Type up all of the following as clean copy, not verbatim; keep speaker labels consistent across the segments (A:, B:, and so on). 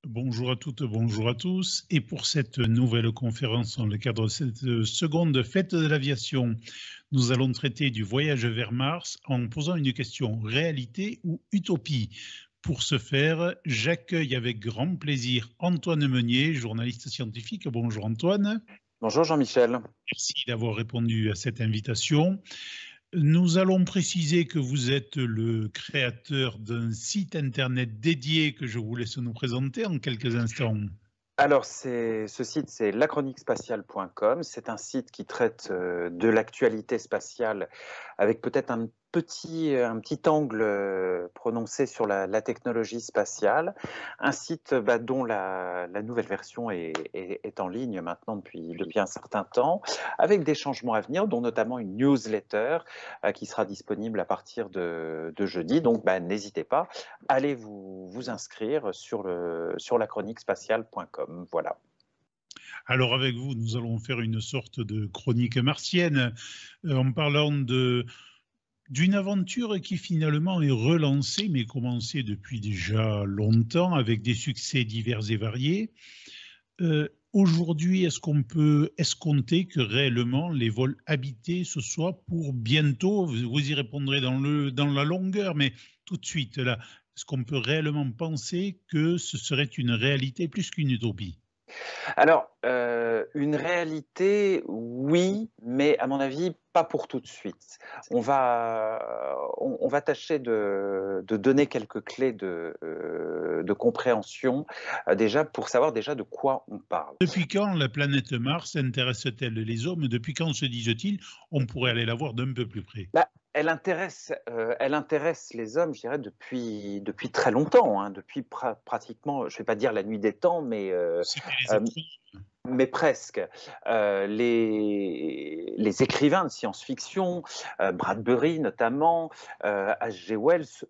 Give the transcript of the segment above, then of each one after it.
A: Bonjour à toutes, bonjour à tous. Et pour cette nouvelle conférence dans le cadre de cette seconde fête de l'aviation, nous allons traiter du voyage vers Mars en posant une question: réalité ou utopie? Pour ce faire, j'accueille avec grand plaisir Antoine Meunier, journaliste scientifique. Bonjour Antoine.
B: Bonjour Jean-Michel.
A: Merci d'avoir répondu à cette invitation. Nous allons préciser que vous êtes le créateur d'un site internet dédié que je vous laisse nous présenter en quelques instants.
B: Alors, ce site, c'est lachroniquespatiale.com. C'est un site qui traite de l'actualité spatiale avec peut-être un petit angle prononcé sur la technologie spatiale. Un site dont la nouvelle version est en ligne maintenant depuis un certain temps, avec des changements à venir, dont notamment une newsletter qui sera disponible à partir de jeudi. Donc, n'hésitez pas, allez vous inscrire sur lachroniquespatiale.com. Voilà.
A: Alors avec vous, nous allons faire une sorte de chronique martienne en parlant d'une aventure qui finalement est relancée, mais commencée depuis déjà longtemps avec des succès divers et variés. Aujourd'hui, est-ce qu'on peut escompter que réellement les vols habités ce soit pour bientôt? Vous y répondrez dans la longueur, mais tout de suite là, est-ce qu'on peut réellement penser que ce serait une réalité plus qu'une utopie?
B: Alors, une réalité, oui, mais à mon avis, pas pour tout de suite. On va tâcher de donner quelques clés de compréhension, déjà pour savoir déjà de quoi on parle.
A: Depuis quand la planète Mars intéresse-t-elle les hommes? Depuis quand se disent-ils: «On pourrait aller la voir d'un peu plus près»?
B: Elle intéresse les hommes, je dirais, depuis très longtemps, hein, depuis pratiquement, je ne vais pas dire la nuit des temps,
A: C'était les
B: euh,
A: astronautes.
B: mais presque. Les écrivains de science-fiction, Bradbury notamment, H.G. Wells,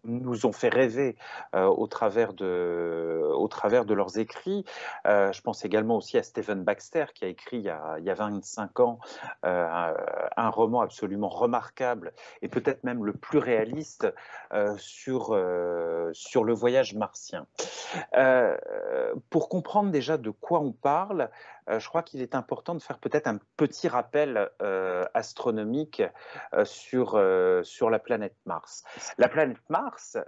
B: nous ont fait rêver au travers de leurs écrits. Je pense également aussi à Stephen Baxter, qui a écrit il y a 25 ans un roman absolument remarquable et peut-être même le plus réaliste sur le voyage martien. Pour comprendre déjà de quoi on parle, je crois qu'il est important de faire peut-être un petit rappel astronomique sur la planète Mars. La planète Mars,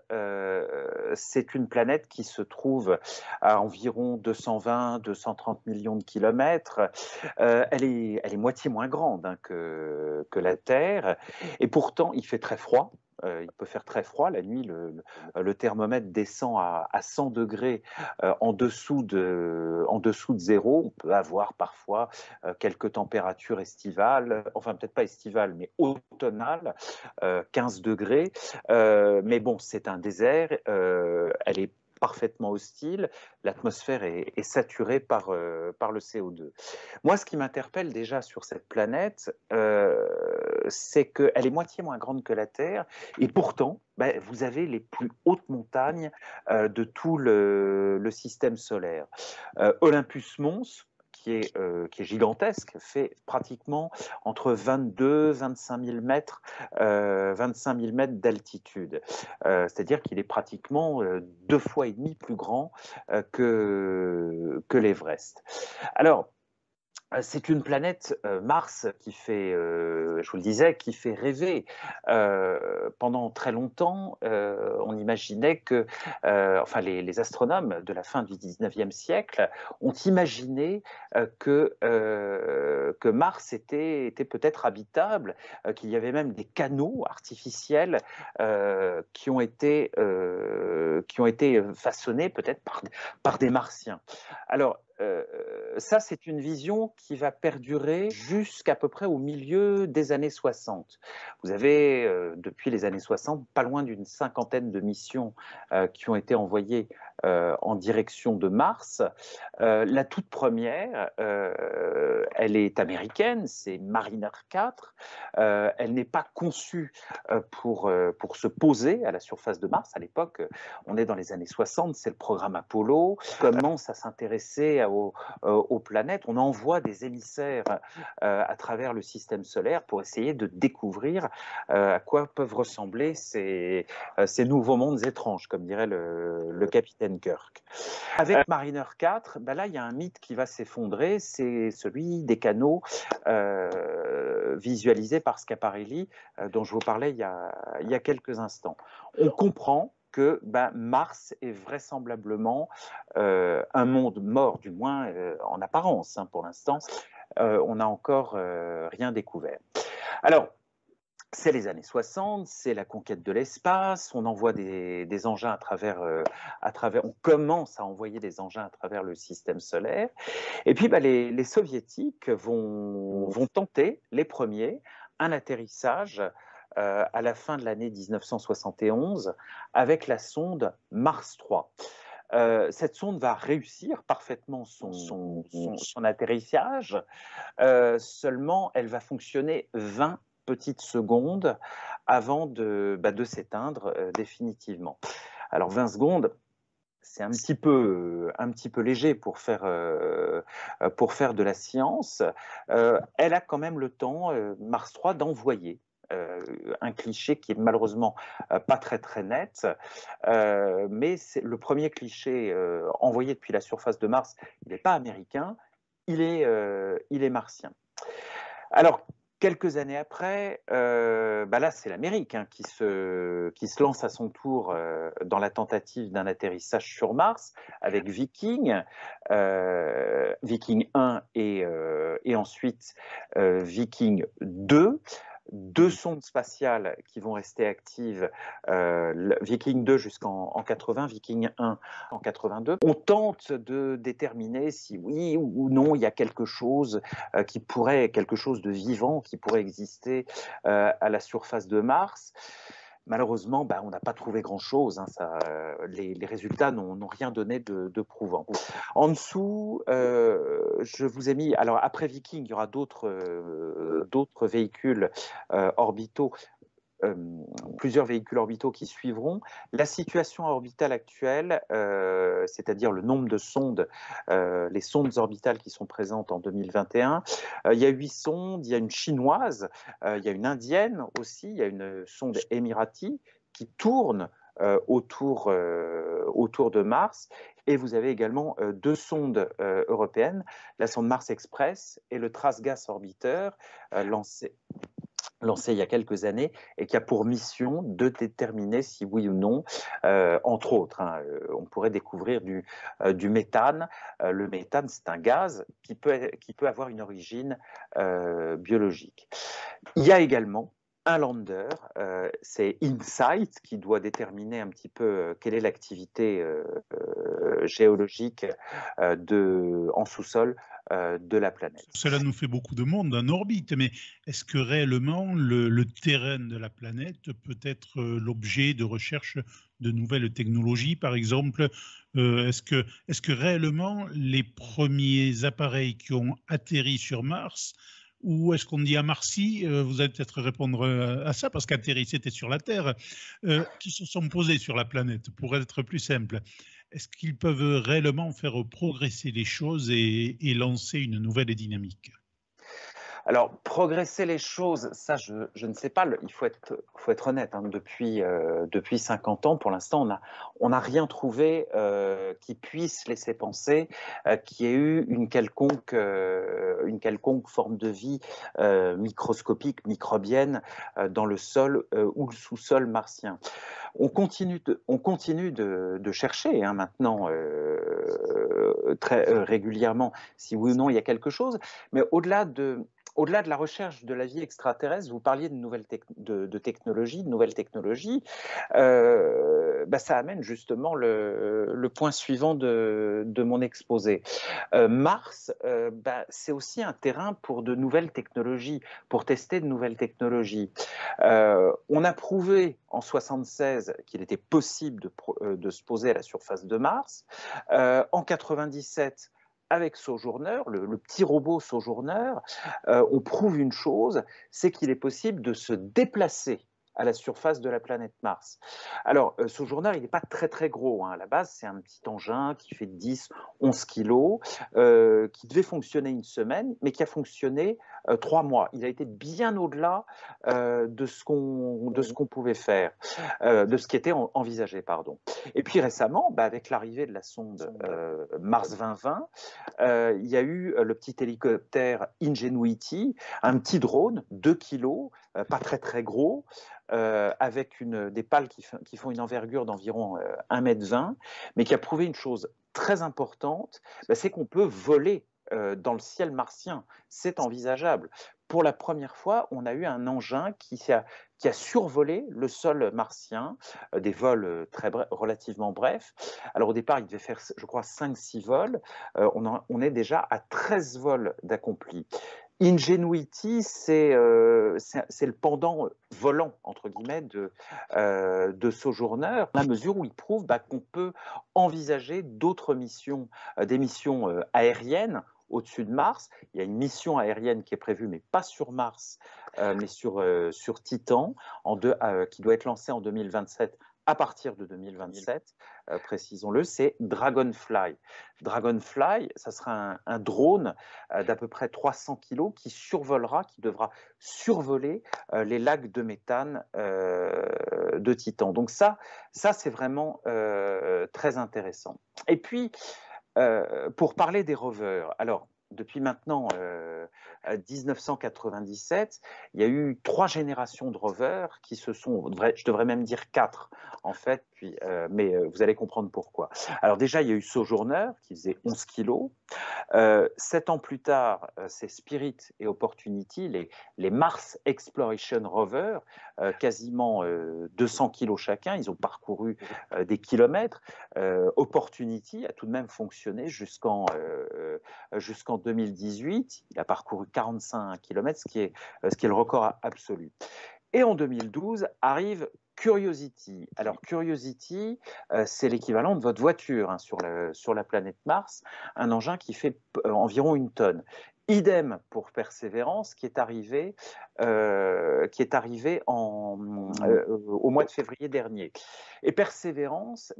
B: c'est une planète qui se trouve à environ 220-230 millions de kilomètres. Elle est moitié moins grande hein, que la Terre, et pourtant il fait très froid. Il peut faire très froid la nuit, le thermomètre descend à 100 degrés en dessous de zéro. On peut avoir parfois quelques températures estivales, enfin peut-être pas estivales, mais automnales, 15 degrés. Mais bon, c'est un désert, elle est parfaitement hostile, l'atmosphère est saturée par le CO2. Moi, ce qui m'interpelle déjà sur cette planète, c'est qu'elle est moitié moins grande que la Terre, et pourtant, vous avez les plus hautes montagnes de tout le système solaire. Olympus Mons, qui est gigantesque, fait pratiquement entre 22 et 25 000 mètres, 25 000 mètres d'altitude. C'est-à-dire qu'il est pratiquement 2 fois et demi plus grand que l'Everest. Alors, c'est une planète, Mars, qui fait, je vous le disais, qui fait rêver. Pendant très longtemps, on imaginait que, enfin les astronomes de la fin du 19e siècle ont imaginé que Mars était peut-être habitable, qu'il y avait même des canaux artificiels qui ont été façonnés peut-être par des Martiens. Alors, ça, c'est une vision qui va perdurer jusqu'à peu près au milieu des années 60. Vous avez, depuis les années 60, pas loin d'une cinquantaine de missions qui ont été envoyées en direction de Mars. La toute première, elle est américaine, c'est Mariner 4. Elle n'est pas conçue pour se poser à la surface de Mars. À l'époque, on est dans les années 60, c'est le programme Apollo. On commence à s'intéresser aux planètes. On envoie des émissaires à travers le système solaire pour essayer de découvrir à quoi peuvent ressembler ces nouveaux mondes étranges, comme dirait le capitaine Kirk. Avec Mariner 4, ben là, il y a un mythe qui va s'effondrer, c'est celui des canaux visualisés par Schiaparelli, dont je vous parlais il y a quelques instants. On comprend que Mars est vraisemblablement un monde mort, du moins en apparence, hein, pour l'instant. On n'a encore rien découvert. Alors, c'est les années 60, c'est la conquête de l'espace, on envoie des engins à travers, on commence à envoyer des engins à travers le système solaire. Et puis les Soviétiques vont tenter, les premiers, un atterrissage à la fin de l'année 1971 avec la sonde Mars 3. Cette sonde va réussir parfaitement son atterrissage, seulement elle va fonctionner 20 petites secondes avant de s'éteindre définitivement. Alors 20 secondes, c'est un petit peu léger pour faire de la science. Elle a quand même le temps, Mars 3, d'envoyer un cliché qui est malheureusement pas très net, mais c'est le premier cliché envoyé depuis la surface de Mars. Il n'est pas américain, il est martien. Alors, quelques années après, là, c'est l'Amérique qui se lance à son tour dans la tentative d'un atterrissage sur Mars avec Viking, Viking 1 et ensuite Viking 2. Deux sondes spatiales qui vont rester actives, Viking 2 jusqu'en 80, Viking 1 en 82. On tente de déterminer si oui ou non il y a quelque chose quelque chose de vivant qui pourrait exister à la surface de Mars. Malheureusement, on n'a pas trouvé grand-chose. Hein, les résultats n'ont rien donné de prouvant. En dessous, je vous ai mis... Alors, après Viking, il y aura d'autres véhicules orbitaux, plusieurs véhicules orbitaux qui suivront. La situation orbitale actuelle, c'est-à-dire le nombre de sondes, les sondes orbitales qui sont présentes en 2021, il y a 8 sondes, il y a une chinoise, il y a une indienne aussi, il y a une sonde émirati qui tourne autour de Mars, et vous avez également 2 sondes européennes, la sonde Mars Express et le Trace-Gas Orbiteur, lancé il y a quelques années et qui a pour mission de déterminer si oui ou non, entre autres, on pourrait découvrir du méthane. Le méthane, c'est un gaz qui peut avoir une origine biologique. Il y a également un lander, c'est InSight, qui doit déterminer un petit peu quelle est l'activité géologique en sous-sol de la planète.
A: Cela nous fait beaucoup de monde en orbite, mais est-ce que réellement le terrain de la planète peut être l'objet de recherche de nouvelles technologies, par exemple? Est-ce que réellement les premiers appareils qui ont atterri sur Mars, ou est-ce qu'on dit à Marcy, vous allez peut-être répondre à ça, parce qu'atterri c'était sur la Terre, qui se sont posés sur la planète, pour être plus simple. Est-ce qu'ils peuvent réellement faire progresser les choses et lancer une nouvelle dynamique?
B: Alors, progresser les choses, ça, je ne sais pas. Il faut être honnête. Hein, depuis 50 ans, pour l'instant, on n'a rien trouvé qui puisse laisser penser qu'il y ait eu une quelconque forme de vie microscopique, microbienne dans le sol ou le sous-sol martien. On continue de chercher maintenant très régulièrement si oui ou non il y a quelque chose, mais au-delà de la recherche de la vie extraterrestre, vous parliez de technologie, de nouvelles technologies, ça amène justement le point suivant de mon exposé. Mars, c'est aussi un terrain pour de nouvelles technologies, pour tester de nouvelles technologies. On a prouvé en 1976 qu'il était possible de se poser à la surface de Mars. En 1997, avec Sojourner, le petit robot Sojourner, on prouve une chose, c'est qu'il est possible de se déplacer à la surface de la planète Mars. Alors, Sojourner, il n'est pas très très gros, hein. À la base, c'est un petit engin qui fait 10-11 kilos, qui devait fonctionner une semaine, mais qui a fonctionné 3 mois. Il a été bien au-delà de ce qu'on pouvait faire, de ce qui était envisagé, pardon. Et puis récemment, avec l'arrivée de la sonde Mars 2020, il y a eu le petit hélicoptère Ingenuity, un petit drone, 2 kilos, pas très très gros, avec des pales qui font une envergure d'environ 1,20 m, mais qui a prouvé une chose très importante, c'est qu'on peut voler dans le ciel martien. C'est envisageable. Pour la première fois, on a eu un engin qui a survolé le sol martien, des vols relativement brefs. Alors au départ, il devait faire, je crois, 5-6 vols. On est déjà à 13 vols d'accomplis. Ingenuity, c'est le pendant volant, entre guillemets, de Sojourner, à la mesure où il prouve qu'on peut envisager d'autres missions, des missions aériennes au-dessus de Mars. Il y a une mission aérienne qui est prévue, mais pas sur Mars, mais sur Titan, qui doit être lancée en 2027. À partir de 2027, précisons-le, c'est Dragonfly. Dragonfly, ça sera un drone d'à peu près 300 kg qui devra survoler les lacs de méthane de Titan. Donc ça c'est vraiment très intéressant. Et puis, pour parler des rovers, alors depuis maintenant 1997, il y a eu 3 générations de rovers qui se sont, je devrais même dire 4 en fait, mais vous allez comprendre pourquoi. Alors déjà, il y a eu Sojourner qui faisait 11 kilos. 7 ans plus tard, c'est Spirit et Opportunity, les Mars Exploration Rover, quasiment 200 kilos chacun. Ils ont parcouru des kilomètres. Opportunity a tout de même fonctionné jusqu'en 2018. Il a parcouru 45 kilomètres, ce qui est le record absolu. Et en 2012 arrive Curiosity. Alors Curiosity, c'est l'équivalent de votre voiture sur la planète Mars, un engin qui fait environ 1 tonne. Idem pour Persévérance, qui est arrivé au mois de février dernier. Et Persévérance,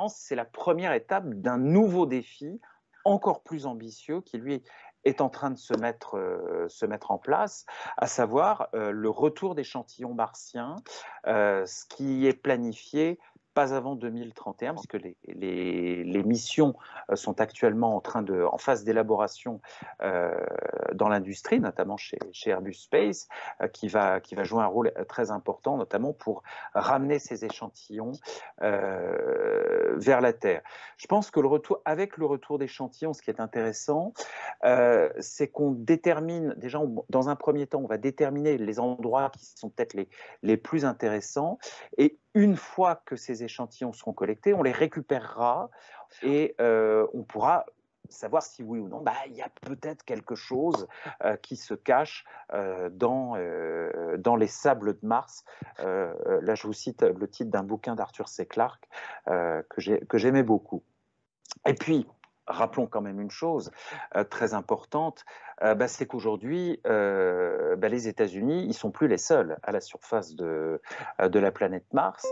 B: c'est la première étape d'un nouveau défi encore plus ambitieux qui, lui, est en train de se mettre en place, à savoir le retour d'échantillons martiens, ce qui est planifié pas avant 2031, puisque les missions sont actuellement en phase d'élaboration dans l'industrie, notamment chez Airbus Space, qui va jouer un rôle très important, notamment pour ramener ces échantillons vers la Terre. Je pense que avec le retour d'échantillons, ce qui est intéressant, c'est qu'on détermine, déjà dans un premier temps, on va déterminer les endroits qui sont peut-être les plus intéressants, et une fois que ces échantillons seront collectés, on les récupérera et on pourra savoir si oui ou non, il y a peut-être quelque chose qui se cache dans les sables de Mars. Là, je vous cite le titre d'un bouquin d'Arthur C. Clarke que j'aimais beaucoup. Et puis, rappelons quand même une chose très importante, c'est qu'aujourd'hui, les États-Unis, ils ne sont plus les seuls à la surface de la planète Mars,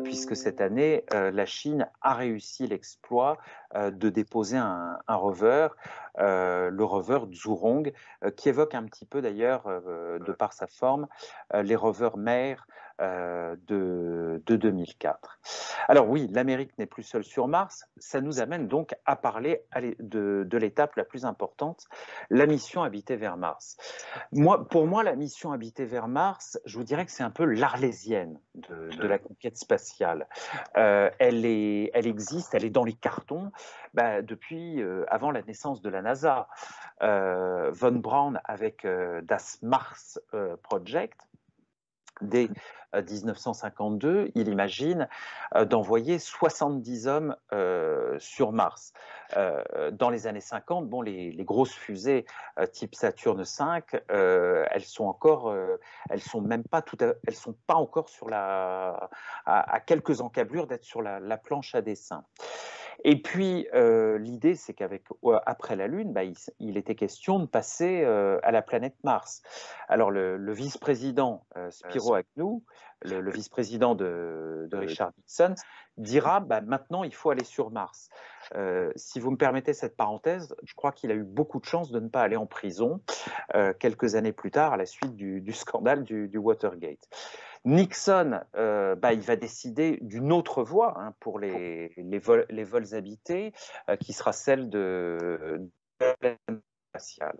B: puisque cette année, la Chine a réussi l'exploit de déposer un rover, le rover Zhurong, qui évoque un petit peu d'ailleurs, de par sa forme, les rovers mers de 2004. Alors oui, l'Amérique n'est plus seule sur Mars, ça nous amène donc à parler de l'étape la plus importante, la mission habitée vers Mars. Pour moi, la mission habitée vers Mars, je vous dirais que c'est un peu l'Arlésienne de la conquête spatiale. Elle existe, elle est dans les cartons depuis avant la naissance de la NASA. Von Braun avec das Mars Project, dès 1952, il imagine d'envoyer 70 hommes sur Mars. Dans les années 50, les grosses fusées type Saturne V, elles sont pas encore sur à quelques encablures d'être sur la planche à dessin. Et puis, l'idée, c'est qu'avec après la Lune, bah, il était question de passer à la planète Mars. Alors, le vice-président Spiro Agnew, le vice-président de Richard Nixon, dira bah, maintenant, il faut aller sur Mars. Si vous me permettez cette parenthèse, je crois qu'il a eu beaucoup de chance de ne pas aller en prison quelques années plus tard à la suite du scandale du Watergate. Nixon, bah, il va décider d'une autre voie hein, pour les vols habités, qui sera celle de la spatiale.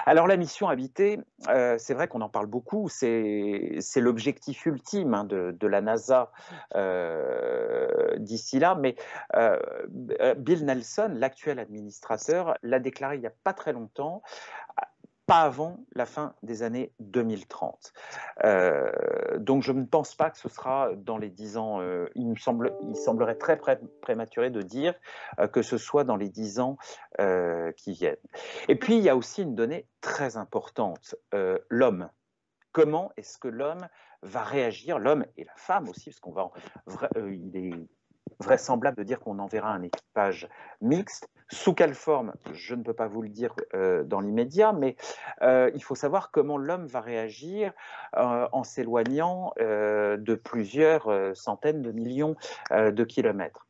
B: Alors la mission habitée, c'est vrai qu'on en parle beaucoup, c'est l'objectif ultime hein, de la NASA d'ici là, mais Bill Nelson, l'actuel administrateur, l'a déclaré il n'y a pas très longtemps, pas avant la fin des années 2030. Donc je ne pense pas que ce sera dans les 10 ans, il semblerait très prématuré de dire que ce soit dans les 10 ans qui viennent. Et puis il y a aussi une donnée très importante, l'homme. Comment est-ce que l'homme va réagir, l'homme et la femme aussi, parce il est vraisemblable de dire qu'on enverra un équipage mixte. Sous quelle forme, je ne peux pas vous le dire dans l'immédiat, mais il faut savoir comment l'homme va réagir en s'éloignant de plusieurs centaines de millions de kilomètres.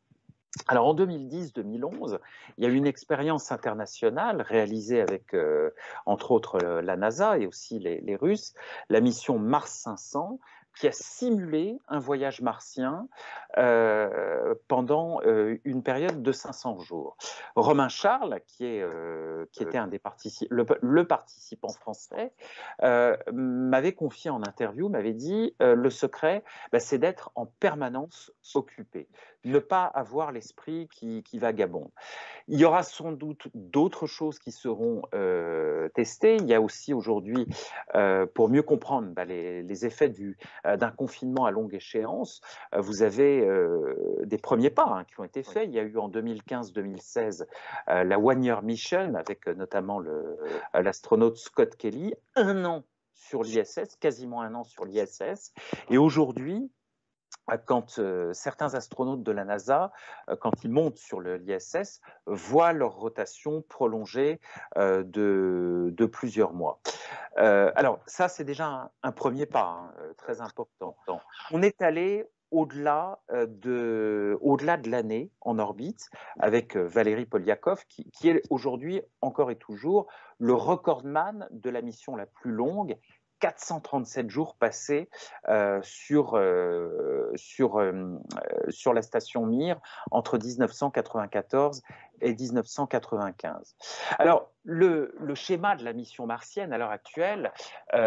B: Alors en 2010-2011, il y a eu une expérience internationale réalisée avec, entre autres, la NASA et aussi les Russes, la mission Mars 500, qui a simulé un voyage martien pendant une période de 500 jours. Romain Charles, qui était un des le participant français, m'avait confié en interview, m'avait dit le secret, bah, c'est d'être en permanence occupé, ne pas avoir l'esprit qui vagabonde. Il y aura sans doute d'autres choses qui seront testées. Il y a aussi aujourd'hui, pour mieux comprendre bah, les effets d'un confinement à longue échéance, vous avez des premiers pas hein, qui ont été faits. Il y a eu en 2015-2016 la One Year Mission avec notamment l'astronaute Scott Kelly, 1 an sur l'ISS, quasiment 1 an sur l'ISS. Et aujourd'hui, quand certains astronautes de la NASA, quand ils montent sur l'ISS, voient leur rotation prolongée de plusieurs mois. Alors ça, c'est déjà un premier pas hein, très important. On est allé au-delà de l'année en orbite avec Valérie Polyakov, qui est aujourd'hui, encore et toujours, le recordman de la mission la plus longue, 437 jours passés sur la station Mir entre 1994 et 1995. Alors, le schéma de la mission martienne à l'heure actuelle,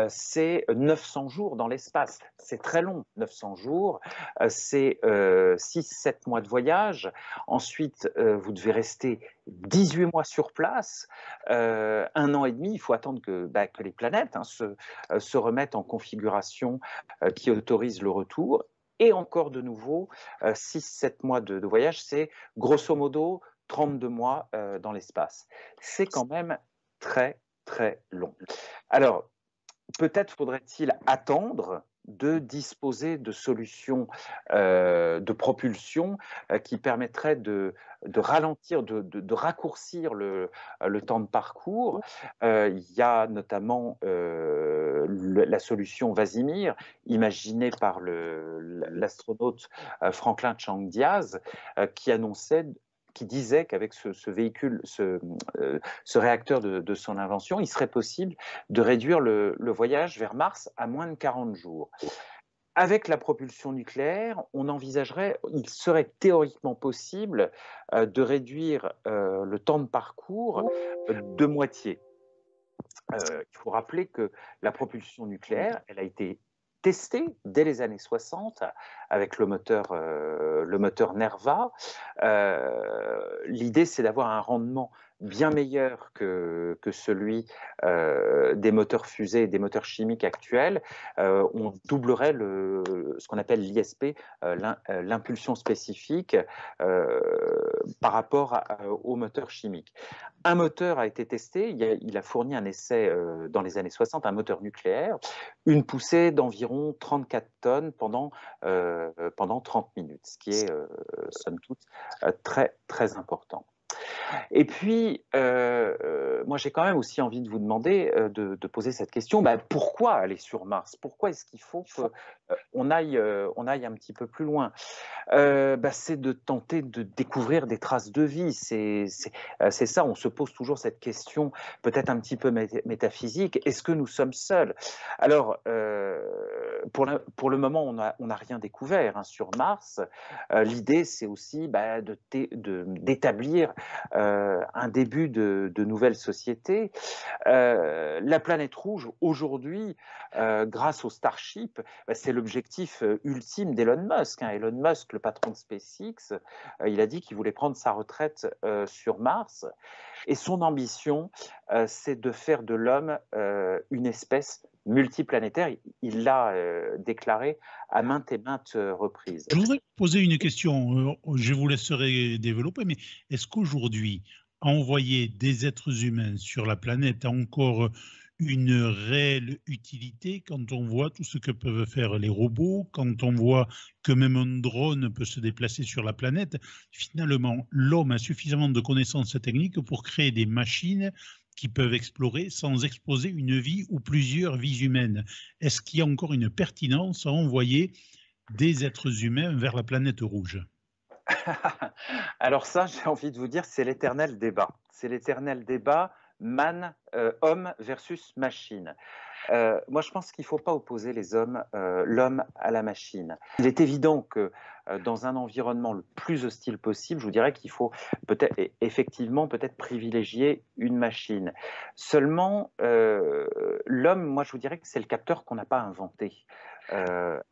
B: c'est 900 jours dans l'espace. C'est très long, 900 jours. C'est 6-7 mois de voyage. Ensuite, vous devez rester 18 mois sur place. 1 an et demi, il faut attendre que les planètes hein, se remettent en configuration qui autorise le retour. Et encore de nouveau, 6-7 mois de voyage, c'est grosso modo 32 mois dans l'espace. C'est quand même très, très long. Alors, peut-être faudrait-il attendre de disposer de solutions de propulsion qui permettraient de ralentir, de raccourcir le temps de parcours. Il y a notamment la solution Vasimir, imaginée par l'astronaute Franklin Chang Diaz, qui disait qu'avec ce véhicule, ce réacteur de son invention, il serait possible de réduire le voyage vers Mars à moins de 40 jours. Avec la propulsion nucléaire, il serait théoriquement possible de réduire le temps de parcours de moitié. Il faut rappeler que la propulsion nucléaire, elle a été testée dès les années 60 avec le moteur Nerva. L'idée, c'est d'avoir un rendement bien meilleur que celui des moteurs fusées et des moteurs chimiques actuels. On doublerait ce qu'on appelle l'ISP, l'impulsion spécifique, par rapport aux moteurs chimiques. Un moteur a été testé, il a fourni un essai dans les années 60, un moteur nucléaire, une poussée d'environ 34 tonnes pendant 30 minutes, ce qui est somme toute, très, très important. Et puis, moi j'ai quand même aussi envie de vous demander, de poser cette question, pourquoi aller sur Mars? Pourquoi est-ce qu'il faut qu'on aille un petit peu plus loin? C'est de tenter de découvrir des traces de vie. C'est ça, on se pose toujours cette question, peut-être un petit peu métaphysique. Est-ce que nous sommes seuls? Alors, pour le moment, on n'a rien découvert, hein, sur Mars. L'idée, c'est aussi d'établir un début de nouvelle société. La planète rouge, aujourd'hui, grâce au Starship, c'est l'objectif ultime d'Elon Musk, hein. Elon Musk, le patron de SpaceX, il a dit qu'il voulait prendre sa retraite sur Mars. Et son ambition, c'est de faire de l'homme une espèce multiplanétaire. Il l'a déclaré à maintes et maintes reprises.
A: Je voudrais poser une question, je vous laisserai développer, mais est-ce qu'aujourd'hui, envoyer des êtres humains sur la planète a encore une réelle utilité quand on voit tout ce que peuvent faire les robots, quand on voit que même un drone peut se déplacer sur la planète? Finalement, l'homme a suffisamment de connaissances techniques pour créer des machines qui peuvent explorer sans exposer une vie ou plusieurs vies humaines. Est-ce qu'il y a encore une pertinence à envoyer des êtres humains vers la planète rouge?
B: Alors ça, j'ai envie de vous dire, c'est l'éternel débat. C'est l'éternel débat homme versus machine. Moi, je pense qu'il ne faut pas opposer l'homme à la machine. Il est évident que dans un environnement le plus hostile possible, je vous dirais qu'il faut effectivement privilégier une machine. Seulement, l'homme, moi, je vous dirais que c'est le capteur qu'on n'a pas inventé.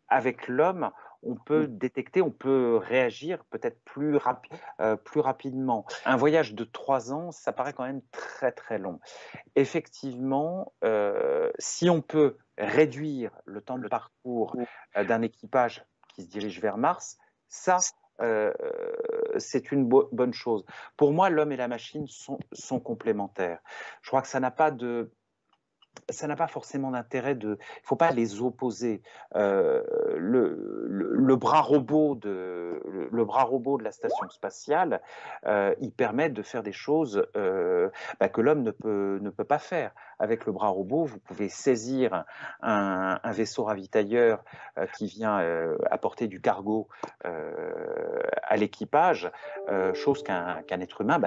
B: Avec l'homme, on peut détecter, on peut réagir peut-être plus rapidement. Un voyage de 3 ans, ça paraît quand même très très long. Effectivement, si on peut réduire le temps de parcours d'un équipage qui se dirige vers Mars, ça, c'est une bonne chose. Pour moi, l'homme et la machine sont complémentaires. Je crois que ça n'a pas forcément d'intérêt il ne faut pas les opposer. Le bras robot de la station spatiale, il permet de faire des choses que l'homme ne peut pas faire. Avec le bras robot, vous pouvez saisir un vaisseau ravitailleur qui vient apporter du cargo à l'équipage, chose qu'un être humain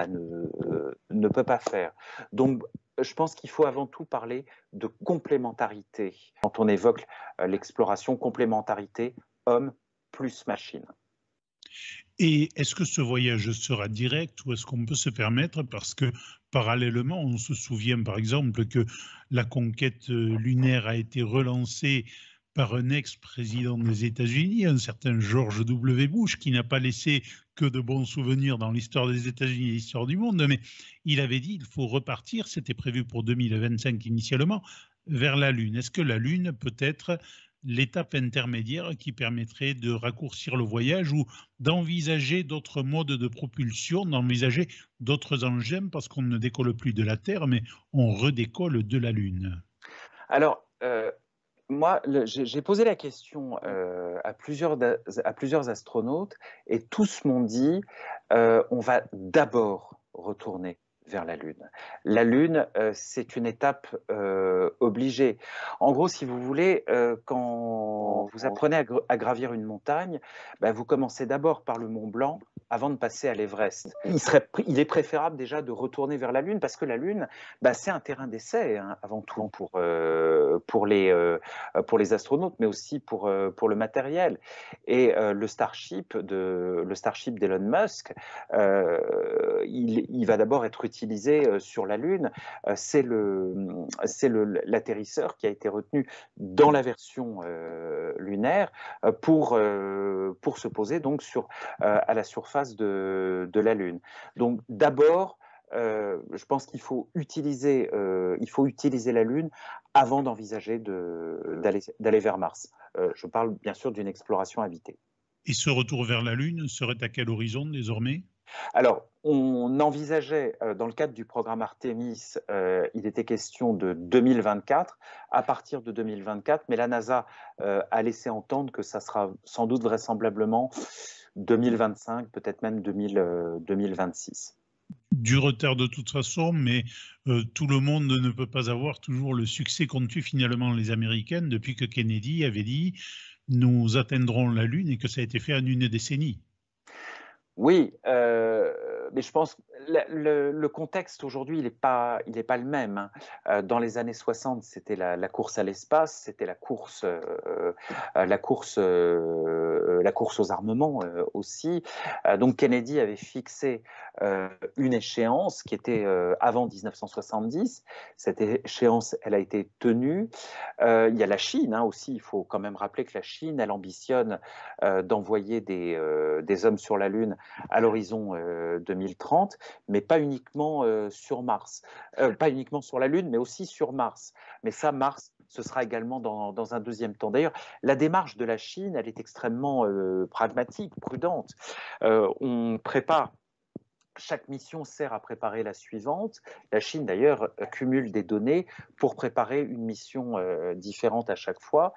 B: ne peut pas faire. Donc, je pense qu'il faut avant tout parler de complémentarité. Quand on évoque l'exploration, complémentarité, homme plus machine.
A: Et est-ce que ce voyage sera direct ou est-ce qu'on peut se permettre, parce que parallèlement, on se souvient par exemple que la conquête lunaire a été relancée par un ex-président des États-Unis, un certain George W. Bush, qui n'a pas laissé que de bons souvenirs dans l'histoire des États-Unis et l'histoire du monde, mais il avait dit qu'il faut repartir, c'était prévu pour 2025 initialement, vers la Lune. Est-ce que la Lune peut être l'étape intermédiaire qui permettrait de raccourcir le voyage ou d'envisager d'autres modes de propulsion, d'envisager d'autres engins, parce qu'on ne décolle plus de la Terre, mais on redécolle de la Lune?
B: Alors, moi, j'ai posé la question à plusieurs astronautes et tous m'ont dit on va d'abord retourner vers la Lune. La Lune, c'est une étape obligée. En gros, si vous voulez, quand vous apprenez à gravir une montagne, vous commencez d'abord par le Mont Blanc avant de passer à l'Everest. Il est préférable déjà de retourner vers la Lune parce que la Lune, c'est un terrain d'essai, hein, avant tout pour les astronautes, mais aussi pour le matériel. Et le Starship d'Elon Musk, il va d'abord être utilisé sur la Lune. C'est l'atterrisseur qui a été retenu dans la version lunaire pour se poser donc à la surface de la Lune. Donc d'abord, je pense qu'il faut utiliser la Lune avant d'envisager d'aller vers Mars. Je parle bien sûr d'une exploration habitée.
A: Et ce retour vers la Lune serait à quel horizon désormais?
B: Alors, on envisageait, dans le cadre du programme Artemis, il était question de 2024, à partir de 2024, mais la NASA a laissé entendre que ça sera sans doute vraisemblablement 2025, peut-être même 2026.
A: Du retard de toute façon, mais tout le monde ne peut pas avoir toujours le succès qu'ont eu finalement les Américaines depuis que Kennedy avait dit « nous atteindrons la Lune » et que ça a été fait en une décennie.
B: Oui, mais je pense que le contexte aujourd'hui, il est pas le même, hein. Dans les années 60, c'était la course à l'espace, c'était la course aux armements aussi. Donc Kennedy avait fixé une échéance qui était avant 1970. Cette échéance, elle a été tenue. Il y a la Chine hein, aussi, il faut quand même rappeler que la Chine, elle ambitionne d'envoyer des hommes sur la Lune à l'horizon 2030, mais pas uniquement sur Mars. Pas uniquement sur la Lune, mais aussi sur Mars. Mais ça, Mars, ce sera également dans un deuxième temps. D'ailleurs, la démarche de la Chine, elle est extrêmement pragmatique, prudente. On prépare. Chaque mission sert à préparer la suivante. La Chine, d'ailleurs, cumule des données pour préparer une mission différente à chaque fois.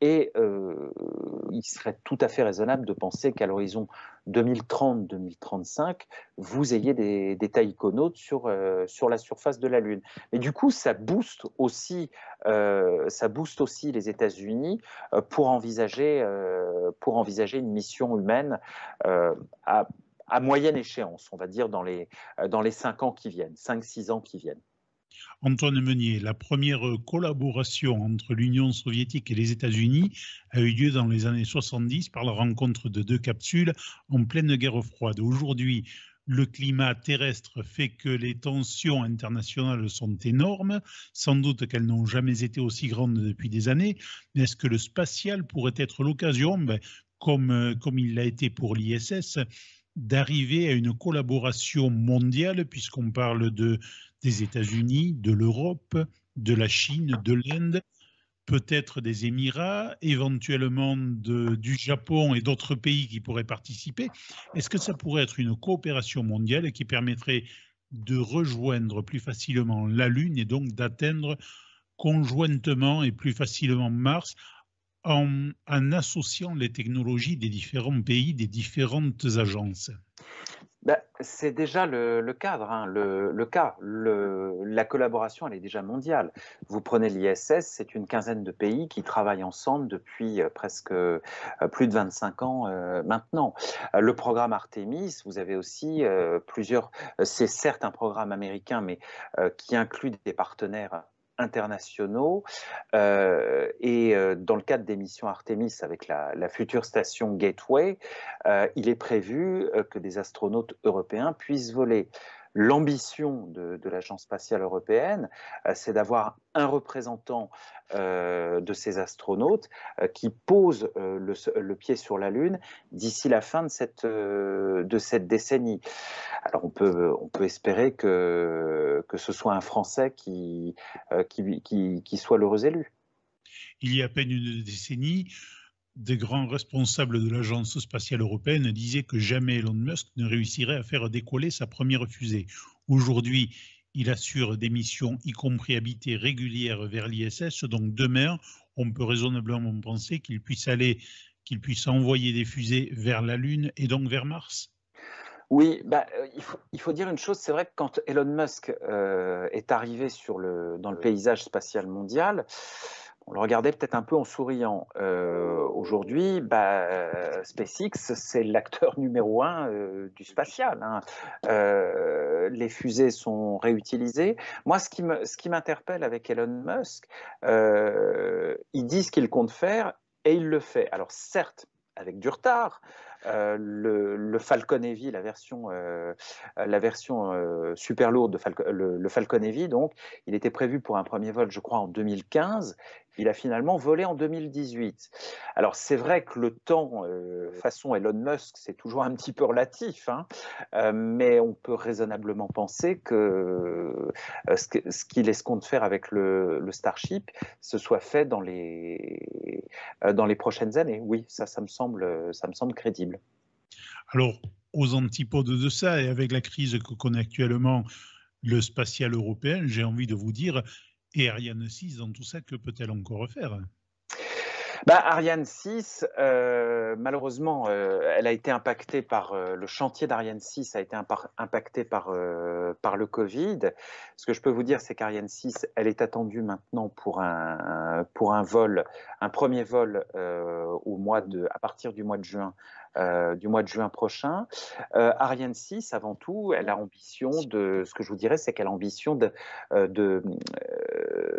B: Et il serait tout à fait raisonnable de penser qu'à l'horizon 2030-2035, vous ayez des taïkonautes sur la surface de la Lune. Mais du coup, ça booste aussi les États-Unis pour envisager une mission humaine à moyenne échéance, on va dire dans les 5 ans qui viennent, 5-6 ans qui viennent.
A: Antoine Meunier, la première collaboration entre l'Union soviétique et les États-Unis a eu lieu dans les années 70 par la rencontre de deux capsules en pleine guerre froide. Aujourd'hui, le climat terrestre fait que les tensions internationales sont énormes. Sans doute qu'elles n'ont jamais été aussi grandes depuis des années. Mais est-ce que le spatial pourrait être l'occasion, comme il l'a été pour l'ISS, d'arriver à une collaboration mondiale, puisqu'on parle des États-Unis, de l'Europe, de la Chine, de l'Inde, peut-être des Émirats, éventuellement du Japon et d'autres pays qui pourraient participer. Est-ce que ça pourrait être une coopération mondiale qui permettrait de rejoindre plus facilement la Lune et donc d'atteindre conjointement et plus facilement Mars en associant les technologies des différents pays, des différentes agences?
B: C'est déjà le cadre, hein, le cas. La collaboration, elle est déjà mondiale. Vous prenez l'ISS, c'est une quinzaine de pays qui travaillent ensemble depuis presque plus de 25 ans maintenant. Le programme Artemis, vous avez aussi c'est certes un programme américain, mais qui inclut des partenaires internationaux et dans le cadre des missions Artemis avec la future station Gateway, il est prévu que des astronautes européens puissent voler. L'ambition de l'Agence spatiale européenne, c'est d'avoir un représentant de ces astronautes qui pose le pied sur la Lune d'ici la fin de cette décennie. Alors on peut espérer que ce soit un Français qui soit l'heureux élu.
A: Il y a à peine une décennie, des grands responsables de l'Agence spatiale européenne disaient que jamais Elon Musk ne réussirait à faire décoller sa première fusée. Aujourd'hui, il assure des missions, y compris habitées régulières vers l'ISS. Donc demain, on peut raisonnablement penser qu'il puisse envoyer des fusées vers la Lune et donc vers Mars.
B: Oui, il faut dire une chose, c'est vrai que quand Elon Musk est arrivé dans le paysage spatial mondial, on le regardait peut-être un peu en souriant. Aujourd'hui, SpaceX, c'est l'acteur numéro 1 du spatial, hein. Les fusées sont réutilisées. Moi, ce qui m'interpelle avec Elon Musk, il dit ce qu'il compte faire et il le fait. Alors certes, avec du retard. Le Falcon Heavy, la version super lourde le Falcon Heavy, donc, il était prévu pour un premier vol, je crois, en 2015. Il a finalement volé en 2018. Alors c'est vrai que le temps, façon Elon Musk, c'est toujours un petit peu relatif, hein, mais on peut raisonnablement penser que ce qu'il escompte faire avec le Starship, ce soit fait dans les prochaines années. Oui, ça me semble crédible.
A: Alors, aux antipodes de ça, et avec la crise que connaît actuellement le spatial européen, j'ai envie de vous dire, et Ariane 6 dans tout ça, que peut-elle encore faire?
B: Ariane 6, malheureusement, elle a été impactée par le chantier d'Ariane 6 a été impacté par le Covid. Ce que je peux vous dire, c'est qu'Ariane 6, elle est attendue maintenant pour un vol, un premier vol à partir du mois de juin. Du mois de juin prochain. Ariane 6, avant tout, elle a ambition ce que je vous dirais, c'est qu'elle a ambition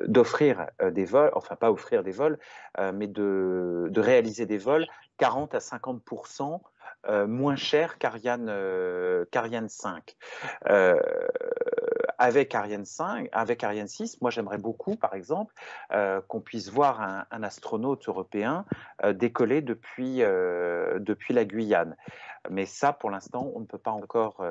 B: d'offrir des vols, enfin pas offrir des vols, mais de réaliser des vols 40 à 50% moins chers qu'Ariane 5. Avec Ariane 6, moi j'aimerais beaucoup, par exemple, qu'on puisse voir un astronaute européen décoller depuis la Guyane. Mais ça, pour l'instant, on ne peut pas encore,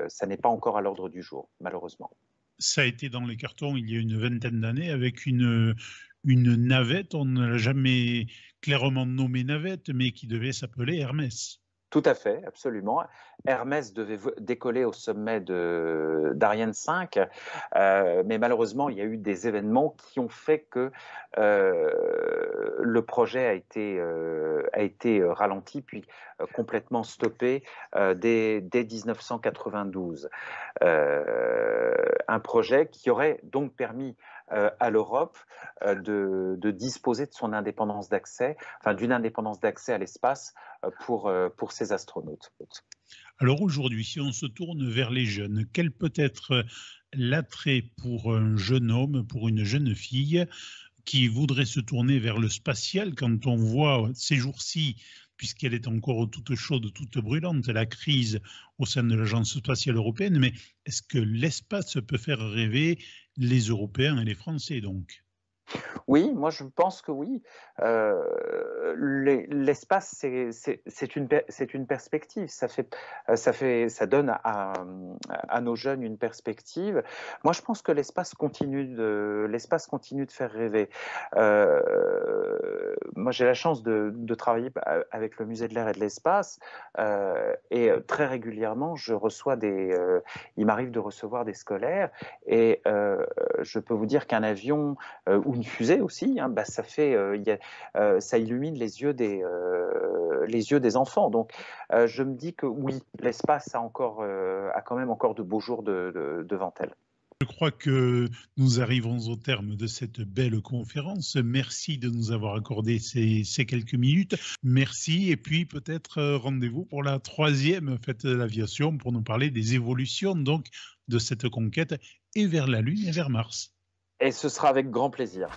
B: ça n'est pas encore à l'ordre du jour, malheureusement.
A: Ça a été dans les cartons il y a une vingtaine d'années avec une navette, on ne l'a jamais clairement nommée navette, mais qui devait s'appeler Hermès.
B: Tout à fait, absolument. Hermès devait décoller au sommet d'Ariane 5, mais malheureusement, il y a eu des événements qui ont fait que le projet a été ralenti, puis complètement stoppé dès 1992. Un projet qui aurait donc permis à l'Europe de disposer de son indépendance d'accès, enfin d'une indépendance d'accès à l'espace pour ces astronautes.
A: Alors aujourd'hui, si on se tourne vers les jeunes, quel peut être l'attrait pour un jeune homme, pour une jeune fille qui voudrait se tourner vers le spatial quand on voit ces jours-ci, puisqu'elle est encore toute chaude, toute brûlante, la crise au sein de l'Agence spatiale européenne, mais est-ce que l'espace peut faire rêver les Européens et les Français donc ?
B: Oui, moi je pense que oui. L'espace, c'est une perspective. Ça donne à nos jeunes une perspective. Moi, je pense que l'espace continue de faire rêver. Moi, j'ai la chance de travailler avec le Musée de l'air et de l'espace, et très régulièrement, il m'arrive de recevoir des scolaires, et je peux vous dire qu'un avion ou une fusée aussi, hein, ça illumine les yeux des enfants. Donc, je me dis que oui, l'espace a quand même encore de beaux jours devant elle.
A: Je crois que nous arrivons au terme de cette belle conférence. Merci de nous avoir accordé ces quelques minutes. Merci, et puis peut-être rendez-vous pour la 3e fête de l'aviation pour nous parler des évolutions donc de cette conquête et vers la Lune et vers Mars.
B: Et ce sera avec grand plaisir.